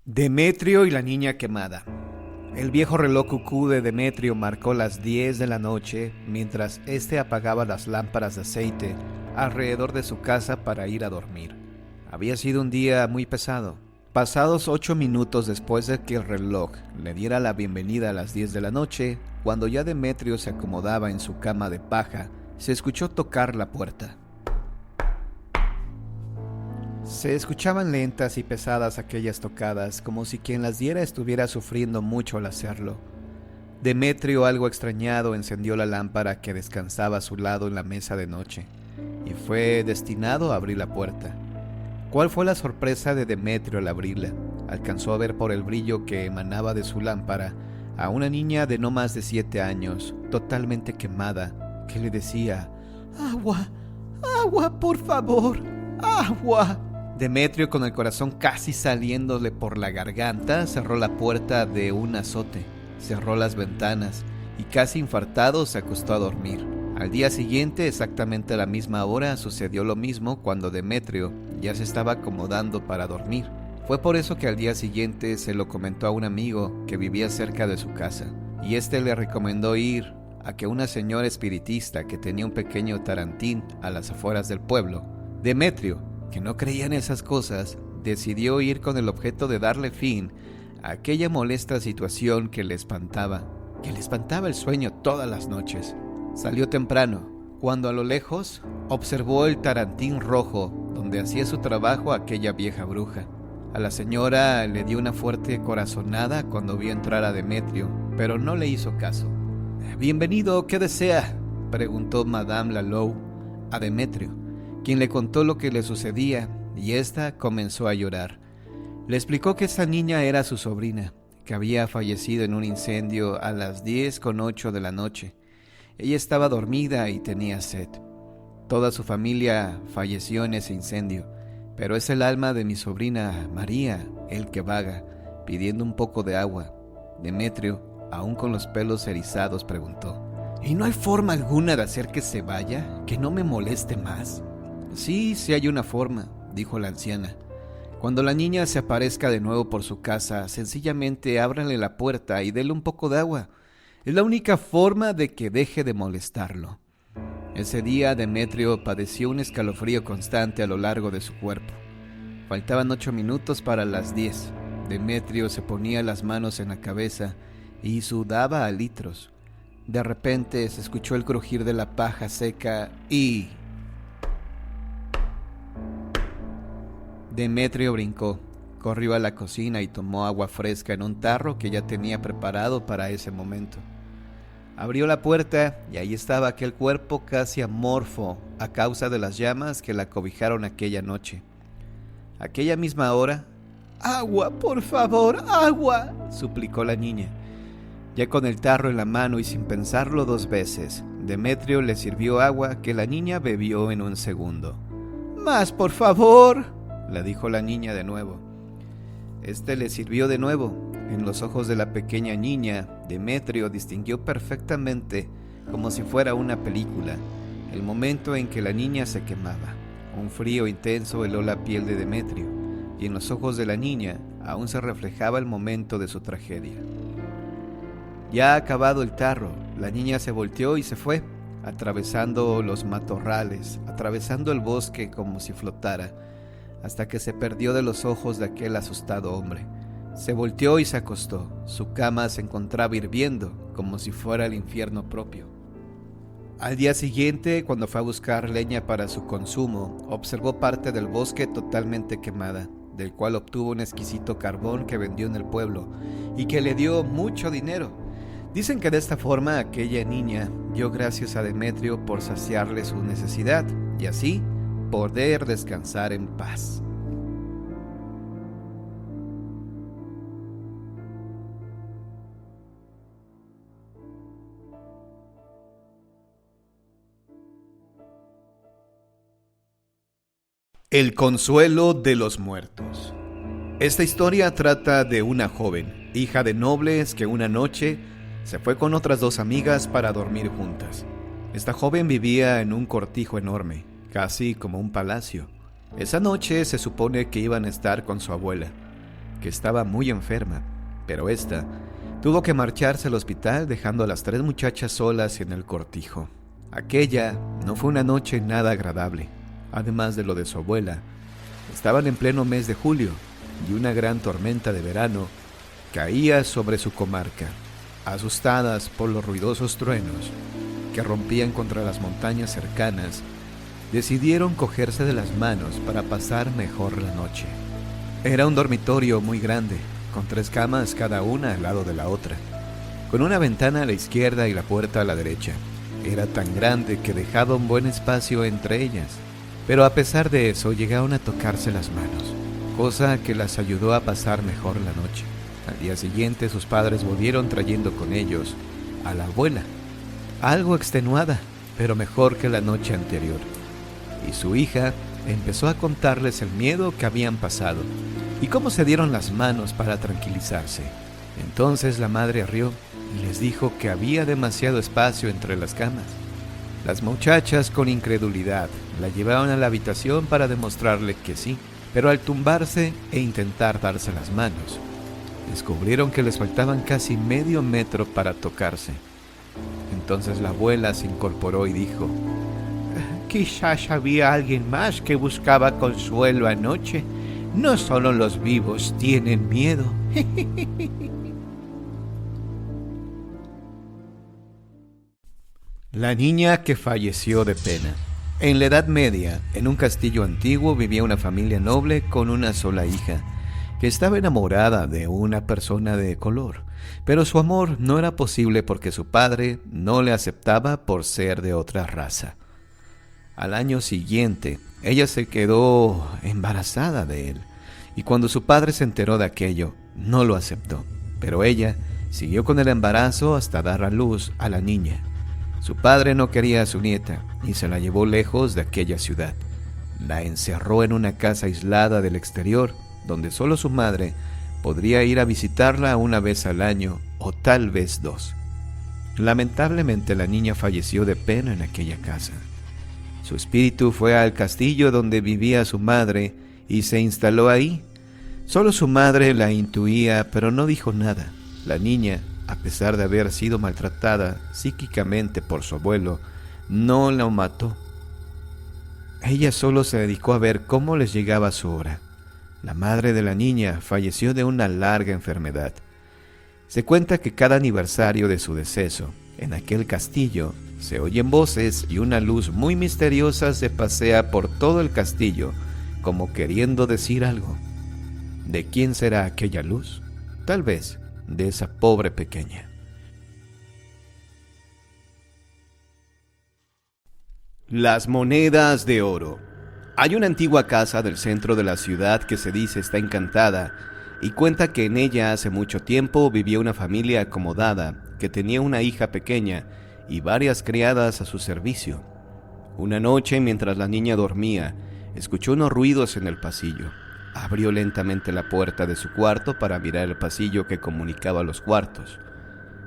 Demetrio y la niña quemada. El viejo reloj cucú de Demetrio marcó las 10 de la noche mientras éste apagaba las lámparas de aceite alrededor de su casa para ir a dormir. Había sido un día muy pesado. Pasados 8 minutos después de que el reloj le diera la bienvenida a las 10 de la noche, cuando ya Demetrio se acomodaba en su cama de paja, se escuchó tocar la puerta. Se escuchaban lentas y pesadas aquellas tocadas, como si quien las diera estuviera sufriendo mucho al hacerlo. Demetrio, algo extrañado, encendió la lámpara que descansaba a su lado en la mesa de noche, y fue destinado a abrir la puerta. ¿Cuál fue la sorpresa de Demetrio al abrirla? Alcanzó a ver por el brillo que emanaba de su lámpara a una niña de no más de 7 años, totalmente quemada, que le decía: «¡Agua! ¡Agua, por favor! ¡Agua!». Demetrio, con el corazón casi saliéndole por la garganta, cerró la puerta de un azote, cerró las ventanas y casi infartado se acostó a dormir. Al día siguiente, exactamente a la misma hora, sucedió lo mismo cuando Demetrio ya se estaba acomodando para dormir. Fue por eso que al día siguiente se lo comentó a un amigo que vivía cerca de su casa, y este le recomendó ir a que una señora espiritista que tenía un pequeño tarantín a las afueras del pueblo. Demetrio, que no creía en esas cosas, decidió ir con el objeto de darle fin a aquella molesta situación que le espantaba el sueño todas las noches. Salió temprano, cuando a lo lejos observó el tarantín rojo donde hacía su trabajo aquella vieja bruja. A la señora le dio una fuerte corazonada cuando vio entrar a Demetrio, pero no le hizo caso. «Bienvenido, ¿qué desea?», preguntó Madame Lalou a Demetrio, quien le contó lo que le sucedía, y ésta comenzó a llorar. Le explicó que esa niña era su sobrina, que había fallecido en un incendio a las 10:08 de la noche. Ella estaba dormida y tenía sed. Toda su familia falleció en ese incendio, pero es el alma de mi sobrina María el que vaga, pidiendo un poco de agua. Demetrio, aún con los pelos erizados, preguntó: «¿Y no hay forma alguna de hacer que se vaya, que no me moleste más?». «Sí hay una forma», dijo la anciana. «Cuando la niña se aparezca de nuevo por su casa, sencillamente ábranle la puerta y denle un poco de agua. Es la única forma de que deje de molestarlo». Ese día Demetrio padeció un escalofrío constante a lo largo de su cuerpo. Faltaban 8 minutos para las 10. Demetrio se ponía las manos en la cabeza y sudaba a litros. De repente se escuchó el crujir de la paja seca y... Demetrio brincó, corrió a la cocina y tomó agua fresca en un tarro que ya tenía preparado para ese momento. Abrió la puerta y ahí estaba aquel cuerpo casi amorfo a causa de las llamas que la cobijaron aquella noche. Aquella misma hora... «¡Agua, por favor, agua!», suplicó la niña. Ya con el tarro en la mano y sin pensarlo 2 veces, Demetrio le sirvió agua que la niña bebió en un segundo. «¡Más, por favor!», le dijo la niña de nuevo. Este le sirvió de nuevo. En los ojos de la pequeña niña, Demetrio distinguió perfectamente, como si fuera una película, el momento en que la niña se quemaba. Un frío intenso heló la piel de Demetrio, y en los ojos de la niña aún se reflejaba el momento de su tragedia. Ya acabado el tarro, la niña se volteó y se fue, atravesando los matorrales, atravesando el bosque como si flotara, hasta que se perdió de los ojos de aquel asustado hombre. Se volteó y se acostó. Su cama se encontraba hirviendo, como si fuera el infierno propio. Al día siguiente, cuando fue a buscar leña para su consumo, observó parte del bosque totalmente quemada, del cual obtuvo un exquisito carbón que vendió en el pueblo y que le dio mucho dinero. Dicen que de esta forma aquella niña dio gracias a Demetrio por saciarle su necesidad y así poder descansar en paz. El consuelo de los muertos. Esta historia trata de una joven, hija de nobles, que una noche se fue con otras 2 amigas para dormir juntas. Esta joven vivía en un cortijo enorme, casi como un palacio. Esa noche se supone que iban a estar con su abuela. que estaba muy enferma, pero ésta tuvo que marcharse al hospital dejando a las 3 muchachas solas en el cortijo. Aquella no fue una noche nada agradable. Además de lo de su abuela, estaban en pleno mes de julio y una gran tormenta de verano caía sobre su comarca. Asustadas por los ruidosos truenos que rompían contra las montañas cercanas, decidieron cogerse de las manos para pasar mejor la noche. Era un dormitorio muy grande, con 3 camas cada una al lado de la otra, con una ventana a la izquierda y la puerta a la derecha. Era tan grande que dejaba un buen espacio entre ellas, pero a pesar de eso llegaron a tocarse las manos, cosa que las ayudó a pasar mejor la noche. Al día siguiente sus padres volvieron trayendo con ellos a la abuela, algo extenuada, pero mejor que la noche anterior. Y su hija empezó a contarles el miedo que habían pasado y cómo se dieron las manos para tranquilizarse. Entonces la madre rió y les dijo que había demasiado espacio entre las camas. Las muchachas, con incredulidad, la llevaron a la habitación para demostrarle que sí, pero al tumbarse e intentar darse las manos, descubrieron que les faltaban casi medio metro para tocarse. Entonces la abuela se incorporó y dijo: quizás había alguien más que buscaba consuelo anoche. No solo los vivos tienen miedo. La niña que falleció de pena. En la Edad Media, en un castillo antiguo, vivía una familia noble con una sola hija, que estaba enamorada de una persona de color, pero su amor no era posible porque su padre no le aceptaba por ser de otra raza. Al año siguiente, ella se quedó embarazada de él, y cuando su padre se enteró de aquello, no lo aceptó, pero ella siguió con el embarazo hasta dar a luz a la niña. Su padre no quería a su nieta y se la llevó lejos de aquella ciudad. La encerró en una casa aislada del exterior, donde solo su madre podría ir a visitarla una vez al año o tal vez 2. Lamentablemente la niña falleció de pena en aquella casa. Su espíritu fue al castillo donde vivía su madre y se instaló ahí. Solo su madre la intuía, pero no dijo nada. La niña, a pesar de haber sido maltratada psíquicamente por su abuelo, no la mató. Ella solo se dedicó a ver cómo les llegaba su hora. La madre de la niña falleció de una larga enfermedad. Se cuenta que cada aniversario de su deceso, en aquel castillo, se oyen voces y una luz muy misteriosa se pasea por todo el castillo, como queriendo decir algo. ¿De quién será aquella luz? Tal vez de esa pobre pequeña. Las monedas de oro. Hay una antigua casa del centro de la ciudad que se dice está encantada y cuenta que en ella hace mucho tiempo vivía una familia acomodada que tenía una hija pequeña y varias criadas a su servicio. Una noche, mientras la niña dormía, escuchó unos ruidos en el pasillo. Abrió lentamente la puerta de su cuarto para mirar el pasillo que comunicaba los cuartos,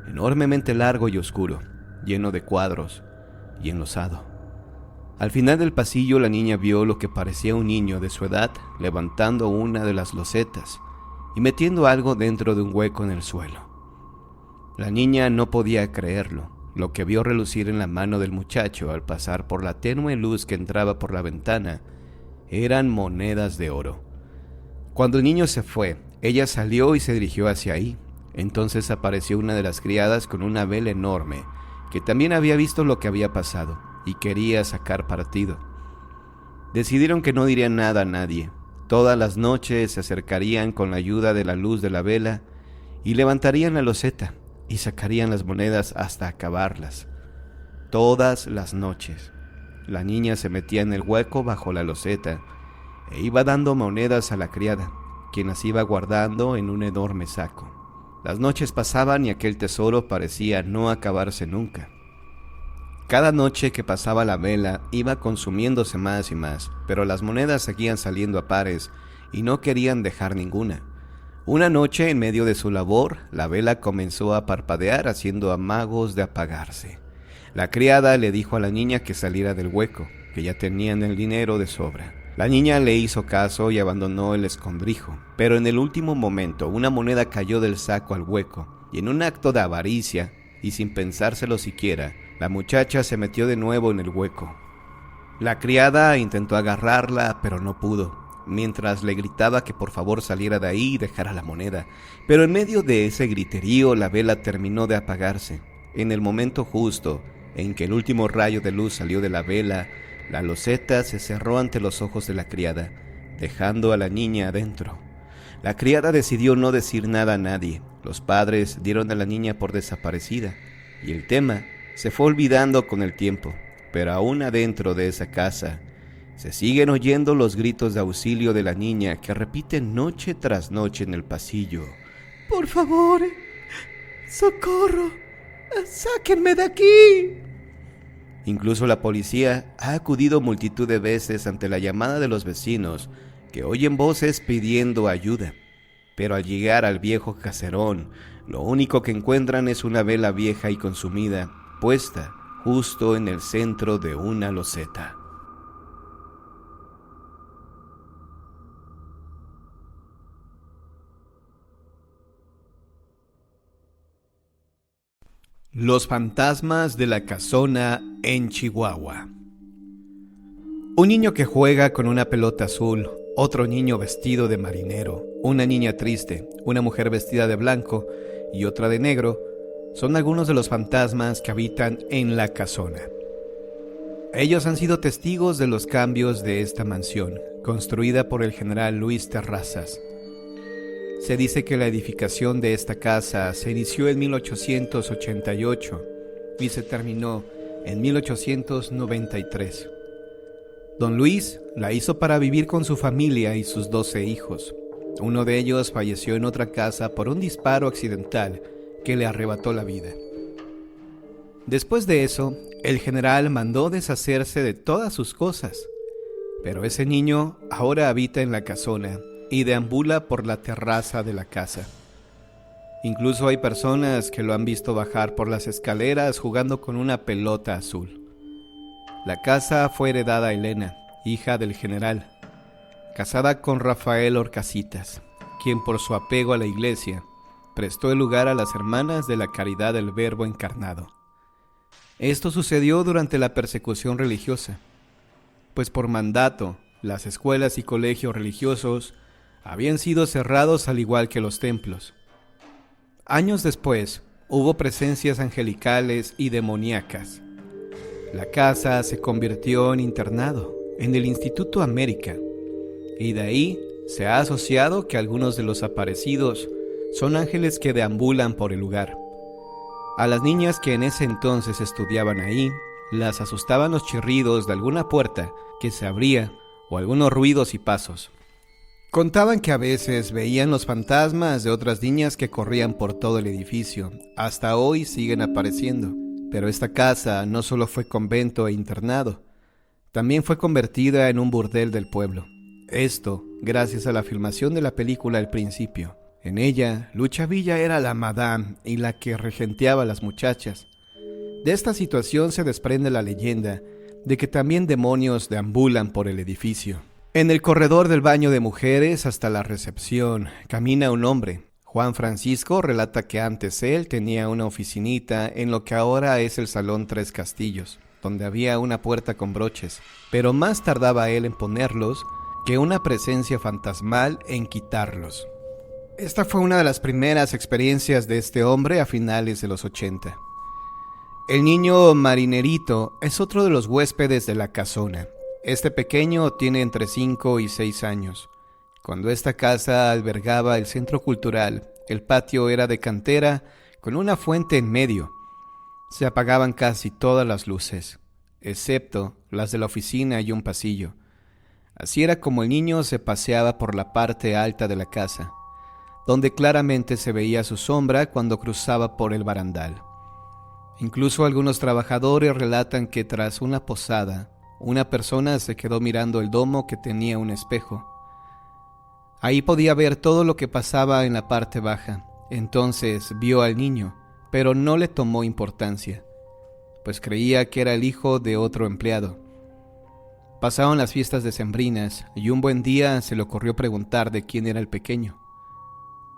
enormemente largo y oscuro, lleno de cuadros y enlosado. Al final del pasillo la niña vio lo que parecía un niño de su edad levantando una de las losetas y metiendo algo dentro de un hueco en el suelo. La niña no podía creerlo. Lo que vio relucir en la mano del muchacho al pasar por la tenue luz que entraba por la ventana eran monedas de oro. Cuando el niño se fue, ella salió y se dirigió hacia ahí. Entonces apareció una de las criadas con una vela enorme, que también había visto lo que había pasado y quería sacar partido. Decidieron que no dirían nada a nadie. Todas las noches se acercarían con la ayuda de la luz de la vela y levantarían la loseta y sacarían las monedas hasta acabarlas. Todas las noches. La niña se metía en el hueco bajo la loseta e iba dando monedas a la criada, quien las iba guardando en un enorme saco. Las noches pasaban y aquel tesoro parecía no acabarse nunca. Cada noche que pasaba la vela iba consumiéndose más y más, pero las monedas seguían saliendo a pares y no querían dejar ninguna. Una noche, en medio de su labor, la vela comenzó a parpadear haciendo amagos de apagarse. La criada le dijo a la niña que saliera del hueco, que ya tenían el dinero de sobra. La niña le hizo caso y abandonó el escondrijo, pero en el último momento una moneda cayó del saco al hueco, y en un acto de avaricia, y sin pensárselo siquiera, la muchacha se metió de nuevo en el hueco. La criada intentó agarrarla, pero no pudo, mientras le gritaba que por favor saliera de ahí y dejara la moneda. Pero en medio de ese griterío la vela terminó de apagarse. En el momento justo en que el último rayo de luz salió de la vela, la loseta se cerró ante los ojos de la criada, dejando a la niña adentro. La criada decidió no decir nada a nadie. Los padres dieron a la niña por desaparecida, y el tema se fue olvidando con el tiempo. Pero aún adentro de esa casa, se siguen oyendo los gritos de auxilio de la niña que repite noche tras noche en el pasillo. ¡Por favor! ¡Socorro! ¡Sáquenme de aquí! Incluso la policía ha acudido multitud de veces ante la llamada de los vecinos que oyen voces pidiendo ayuda. Pero al llegar al viejo caserón, lo único que encuentran es una vela vieja y consumida, puesta justo en el centro de una loseta. Los fantasmas de la casona en Chihuahua. Un niño que juega con una pelota azul, otro niño vestido de marinero, una niña triste, una mujer vestida de blanco y otra de negro, son algunos de los fantasmas que habitan en la casona. Ellos han sido testigos de los cambios de esta mansión, construida por el general Luis Terrazas. Se dice que la edificación de esta casa se inició en 1888 y se terminó en 1893. Don Luis la hizo para vivir con su familia y sus 12 hijos. Uno de ellos falleció en otra casa por un disparo accidental que le arrebató la vida. Después de eso, el general mandó deshacerse de todas sus cosas, pero ese niño ahora habita en la casona y deambula por la terraza de la casa. Incluso hay personas que lo han visto bajar por las escaleras jugando con una pelota azul. La casa fue heredada a Elena, hija del general, casada con Rafael Horcasitas, quien por su apego a la iglesia prestó el lugar a las Hermanas de la Caridad del Verbo Encarnado. Esto sucedió durante la persecución religiosa, pues por mandato las escuelas y colegios religiosos habían sido cerrados al igual que los templos. Años después hubo presencias angelicales y demoníacas. La casa se convirtió en internado en el Instituto América, y de ahí se ha asociado que algunos de los aparecidos son ángeles que deambulan por el lugar. A las niñas que en ese entonces estudiaban ahí, las asustaban los chirridos de alguna puerta que se abría o algunos ruidos y pasos. Contaban que a veces veían los fantasmas de otras niñas que corrían por todo el edificio. Hasta hoy siguen apareciendo. Pero esta casa no solo fue convento e internado, también fue convertida en un burdel del pueblo. Esto gracias a la filmación de la película El Principio. En ella, Lucha Villa era la madame y la que regenteaba a las muchachas. De esta situación se desprende la leyenda de que también demonios deambulan por el edificio. En el corredor del baño de mujeres hasta la recepción camina un hombre. Juan Francisco relata que antes él tenía una oficinita en lo que ahora es el Salón Tres Castillos, donde había una puerta con broches, pero más tardaba él en ponerlos que una presencia fantasmal en quitarlos. Esta fue una de las primeras experiencias de este hombre a finales de los 80. El niño Marinerito es otro de los huéspedes de la casona. Este pequeño tiene entre 5 y 6 años. Cuando esta casa albergaba el centro cultural, el patio era de cantera con una fuente en medio. Se apagaban casi todas las luces, excepto las de la oficina y un pasillo. Así era como el niño se paseaba por la parte alta de la casa, donde claramente se veía su sombra cuando cruzaba por el barandal. Incluso algunos trabajadores relatan que tras una posada, una persona se quedó mirando el domo que tenía un espejo. Ahí podía ver todo lo que pasaba en la parte baja. Entonces vio al niño, pero no le tomó importancia, pues creía que era el hijo de otro empleado. Pasaron las fiestas decembrinas y un buen día se le ocurrió preguntar de quién era el pequeño.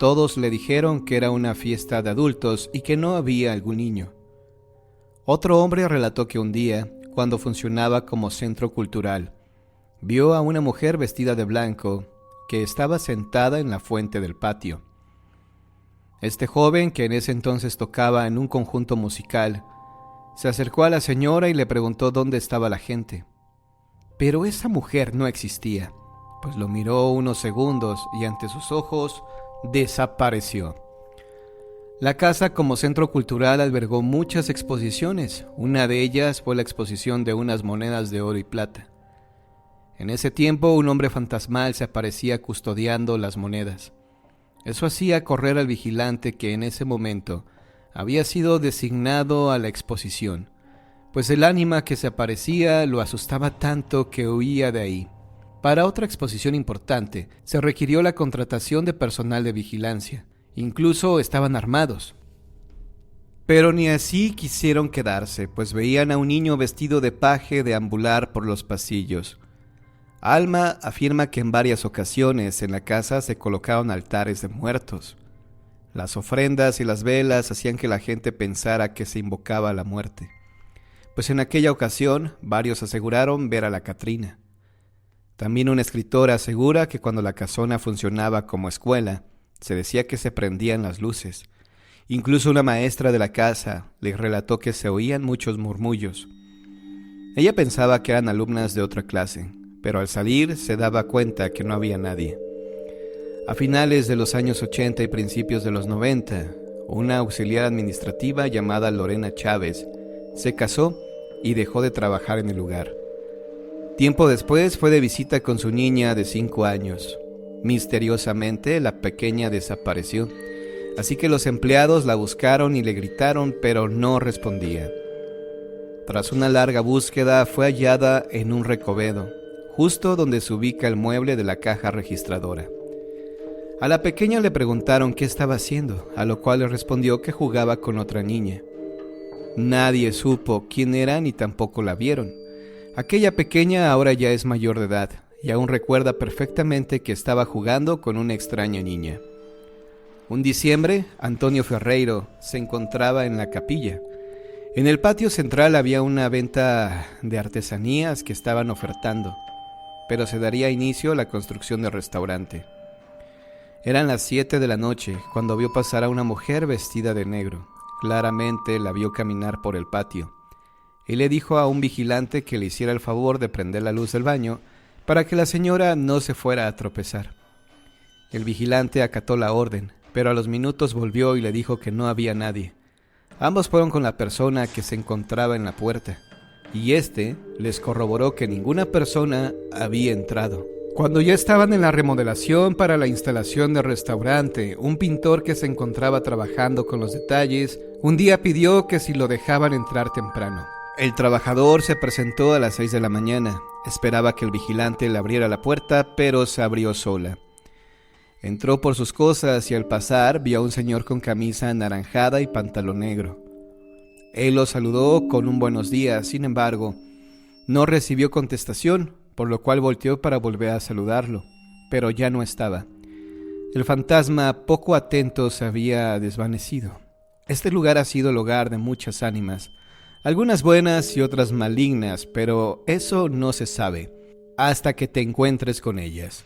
Todos le dijeron que era una fiesta de adultos y que no había algún niño. Otro hombre relató que un día, cuando funcionaba como centro cultural, vio a una mujer vestida de blanco que estaba sentada en la fuente del patio. Este joven, que en ese entonces tocaba en un conjunto musical, se acercó a la señora y le preguntó dónde estaba la gente. Pero esa mujer no existía, pues lo miró unos segundos y ante sus ojos desapareció. La casa como centro cultural albergó muchas exposiciones. Una de ellas fue la exposición de unas monedas de oro y plata. En ese tiempo un hombre fantasmal se aparecía custodiando las monedas. Eso hacía correr al vigilante que en ese momento había sido designado a la exposición, pues el ánima que se aparecía lo asustaba tanto que huía de ahí. Para otra exposición importante, se requirió la contratación de personal de vigilancia. Incluso estaban armados. Pero ni así quisieron quedarse, pues veían a un niño vestido de paje deambular por los pasillos. Alma afirma que en varias ocasiones en la casa se colocaron altares de muertos. Las ofrendas y las velas hacían que la gente pensara que se invocaba a la muerte, pues en aquella ocasión varios aseguraron ver a la Catrina. También un escritor asegura que cuando la casona funcionaba como escuela, se decía que se prendían las luces. Incluso una maestra de la casa le relató que se oían muchos murmullos. Ella pensaba que eran alumnas de otra clase, pero al salir se daba cuenta que no había nadie. A finales de los años 80 y principios de los 90, una auxiliar administrativa llamada Lorena Chávez se casó y dejó de trabajar en el lugar. Tiempo después fue de visita con su niña de 5 años. Misteriosamente, la pequeña desapareció, así que los empleados la buscaron y le gritaron, pero no respondía. Tras una larga búsqueda, fue hallada en un recovedo, justo donde se ubica el mueble de la caja registradora. A la pequeña le preguntaron qué estaba haciendo, a lo cual le respondió que jugaba con otra niña. Nadie supo quién era ni tampoco la vieron. Aquella pequeña ahora ya es mayor de edad y aún recuerda perfectamente que estaba jugando con una extraña niña. Un diciembre, Antonio Ferreiro se encontraba en la capilla. En el patio central había una venta de artesanías que estaban ofertando, pero se daría inicio a la construcción del restaurante. Eran las 7 de la noche cuando vio pasar a una mujer vestida de negro. Claramente la vio caminar por el patio y le dijo a un vigilante que le hiciera el favor de prender la luz del baño para que la señora no se fuera a tropezar. El vigilante acató la orden, pero a los minutos volvió y le dijo que no había nadie. Ambos fueron con la persona que se encontraba en la puerta, y éste les corroboró que ninguna persona había entrado. Cuando ya estaban en la remodelación para la instalación del restaurante, un pintor que se encontraba trabajando con los detalles, un día pidió que si lo dejaban entrar temprano. El trabajador se presentó a las 6 de la mañana. Esperaba que el vigilante le abriera la puerta, pero se abrió sola. Entró por sus cosas y al pasar vio a un señor con camisa anaranjada y pantalón negro. Él lo saludó con un buenos días, sin embargo, no recibió contestación, por lo cual volteó para volver a saludarlo, pero ya no estaba. El fantasma, poco atento, se había desvanecido. Este lugar ha sido el hogar de muchas ánimas, algunas buenas y otras malignas, pero eso no se sabe hasta que te encuentres con ellas.